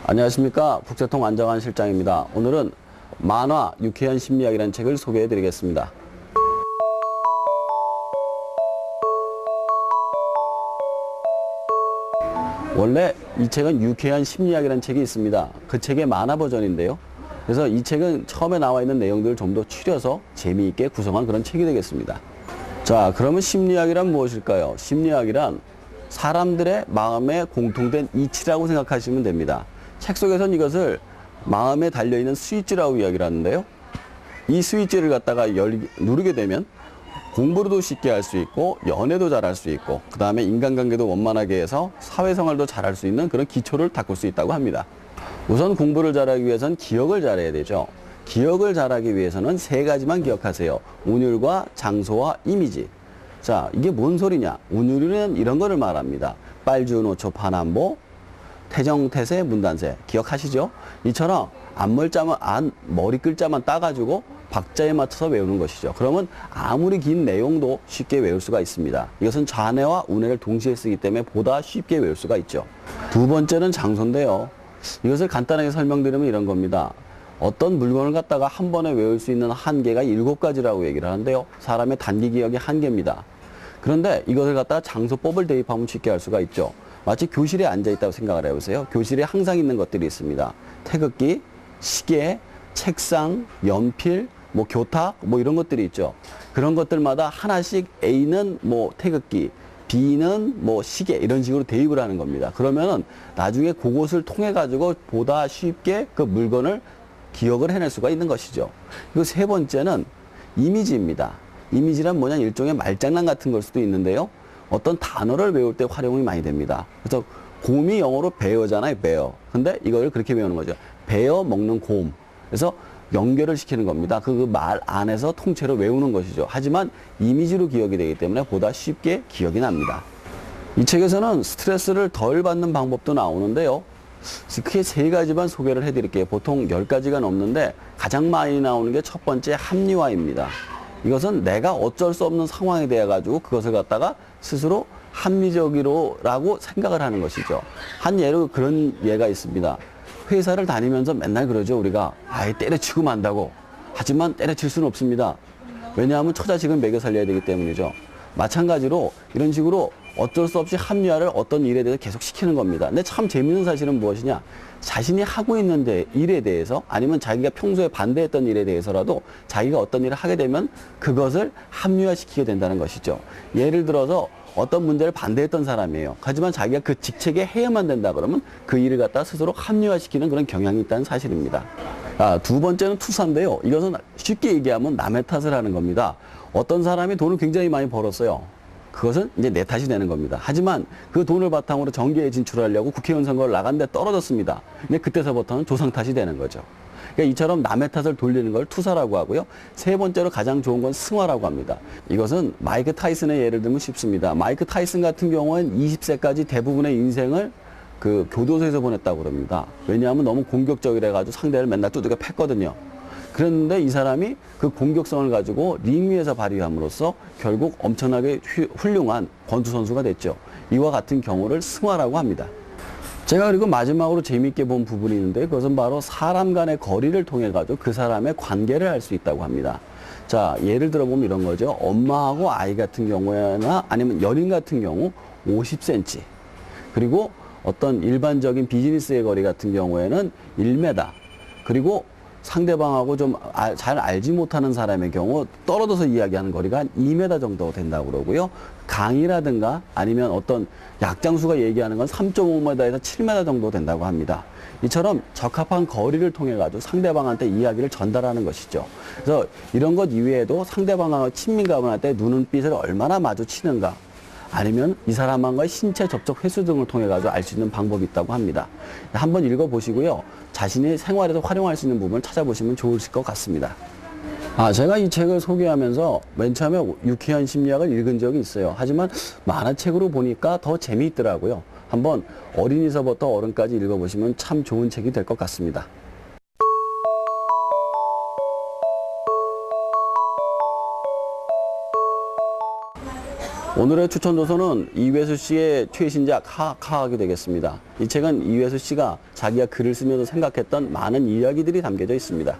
안녕하십니까. 국세통 안정환 실장입니다. 오늘은 만화 유쾌한 심리학이라는 책을 소개해 드리겠습니다. 원래 이 책은 유쾌한 심리학이라는 책이 있습니다. 그 책의 만화 버전인데요. 그래서 이 책은 처음에 나와 있는 내용들을 좀 더 추려서 재미있게 구성한 그런 책이 되겠습니다. 자, 그러면 심리학이란 무엇일까요? 심리학이란 사람들의 마음에 공통된 이치라고 생각하시면 됩니다. 책 속에서는 이것을 마음에 달려있는 스위치라고 이야기를 하는데요. 이 스위치를 갖다가 누르게 되면 공부도 쉽게 할 수 있고 연애도 잘할 수 있고 그 다음에 인간관계도 원만하게 해서 사회생활도 잘할 수 있는 그런 기초를 닦을 수 있다고 합니다. 우선 공부를 잘하기 위해서는 기억을 잘해야 되죠. 기억을 잘하기 위해서는 세 가지만 기억하세요. 운율과 장소와 이미지. 자, 이게 뭔 소리냐? 운율은 이런 거를 말합니다. 빨주노초 파남보 태정태세 문단세 기억하시죠? 이처럼 머리 글자만 따가지고 박자에 맞춰서 외우는 것이죠. 그러면 아무리 긴 내용도 쉽게 외울 수가 있습니다. 이것은 좌뇌와 우뇌를 동시에 쓰기 때문에 보다 쉽게 외울 수가 있죠. 두 번째는 장소인데요. 이것을 간단하게 설명드리면 이런 겁니다. 어떤 물건을 갖다가 한 번에 외울 수 있는 한계가 7가지라고 얘기를 하는데요. 사람의 단기 기억이 한계입니다. 그런데 이것을 갖다가 장소법을 대입하면 쉽게 할 수가 있죠. 마치 교실에 앉아있다고 생각을 해보세요. 교실에 항상 있는 것들이 있습니다. 태극기, 시계, 책상, 연필, 교탁, 이런 것들이 있죠. 그런 것들마다 하나씩 A는 태극기, B는 시계 이런 식으로 대입을 하는 겁니다. 그러면은 나중에 그것을 통해 가지고 보다 쉽게 그 물건을 기억을 해낼 수가 있는 것이죠. 그리고 세 번째는 이미지입니다. 이미지란 뭐냐, 일종의 말장난 같은 걸 수도 있는데요. 어떤 단어를 외울 때 활용이 많이 됩니다. 그래서 곰이 영어로 베어잖아요, 베어. 근데 이걸 그렇게 외우는 거죠. 베어 먹는 곰. 그래서 연결을 시키는 겁니다. 그 말 안에서 통째로 외우는 것이죠. 하지만 이미지로 기억이 되기 때문에 보다 쉽게 기억이 납니다. 이 책에서는 스트레스를 덜 받는 방법도 나오는데요. 크게 세 가지만 소개를 해드릴게요. 보통 10가지가 넘는데 가장 많이 나오는 게 첫 번째 합리화입니다. 이것은 내가 어쩔 수 없는 상황에 대해 가지고 그것을 갖다가 스스로 합리적이라고 생각을 하는 것이죠. 한 예로 그런 예가 있습니다. 회사를 다니면서 맨날 그러죠. 우리가 아예 때려치고 만다고. 하지만 때려칠 수는 없습니다. 왜냐하면 처자식을 먹여 살려야 되기 때문이죠. 마찬가지로 이런 식으로 어쩔 수 없이 합리화를 어떤 일에 대해서 계속 시키는 겁니다. 근데 참 재밌는 사실은 무엇이냐? 자신이 하고 있는 일에 대해서 아니면 자기가 평소에 반대했던 일에 대해서라도 자기가 어떤 일을 하게 되면 그것을 합리화시키게 된다는 것이죠. 예를 들어서 어떤 문제를 반대했던 사람이에요. 하지만 자기가 그 직책에 해야만 된다 그러면 그 일을 갖다 스스로 합리화시키는 그런 경향이 있다는 사실입니다. 두 번째는 투사인데요. 이것은 쉽게 얘기하면 남의 탓을 하는 겁니다. 어떤 사람이 돈을 굉장히 많이 벌었어요. 그것은 이제 내 탓이 되는 겁니다. 하지만 그 돈을 바탕으로 정계에 진출하려고 국회의원 선거를 나갔는데 떨어졌습니다. 근데 그때서부터는 조상 탓이 되는 거죠. 그러니까 이처럼 남의 탓을 돌리는 걸 투사라고 하고요. 세 번째로 가장 좋은 건 승화라고 합니다. 이것은 마이크 타이슨의 예를 들면 쉽습니다. 마이크 타이슨 같은 경우는 20세까지 대부분의 인생을 그 교도소에서 보냈다고 그럽니다. 왜냐하면 너무 공격적이라 가지고 상대를 맨날 두들겨 팼거든요. 그랬는데 이 사람이 그 공격성을 가지고 링 위에서 발휘함으로써 결국 엄청나게 훌륭한 권투 선수가 됐죠. 이와 같은 경우를 승화라고 합니다. 제가 그리고 마지막으로 재미있게 본 부분이 있는데 그것은 바로 사람 간의 거리를 통해 가지고 그 사람의 관계를 알 수 있다고 합니다. 자, 예를 들어 보면 이런 거죠. 엄마하고 아이 같은 경우나 아니면 연인 같은 경우 50cm. 그리고 어떤 일반적인 비즈니스의 거리 같은 경우에는 1m. 그리고 상대방하고 좀 잘 알지 못하는 사람의 경우 떨어져서 이야기하는 거리가 한 2m 정도 된다고 그러고요. 강이라든가 아니면 어떤 약장수가 얘기하는 건 3.5m에서 7m 정도 된다고 합니다. 이처럼 적합한 거리를 통해 가지고 상대방한테 이야기를 전달하는 것이죠. 그래서 이런 것 이외에도 상대방하고 친밀감을 할 때 눈빛을 얼마나 마주치는가 아니면 이 사람과의 신체 접촉 횟수 등을 통해 가지고 알 수 있는 방법이 있다고 합니다. 한번 읽어보시고요. 자신의 생활에서 활용할 수 있는 부분을 찾아보시면 좋으실 것 같습니다. 제가 이 책을 소개하면서 맨 처음에 유쾌한 심리학을 읽은 적이 있어요. 하지만 만화책으로 보니까 더 재미있더라고요. 한번 어린이서부터 어른까지 읽어보시면 참 좋은 책이 될 것 같습니다. 오늘의 추천 도서는 이회수 씨의 최신작 하하하게 되겠습니다. 이 책은 이회수 씨가 자기가 글을 쓰면서 생각했던 많은 이야기들이 담겨져 있습니다.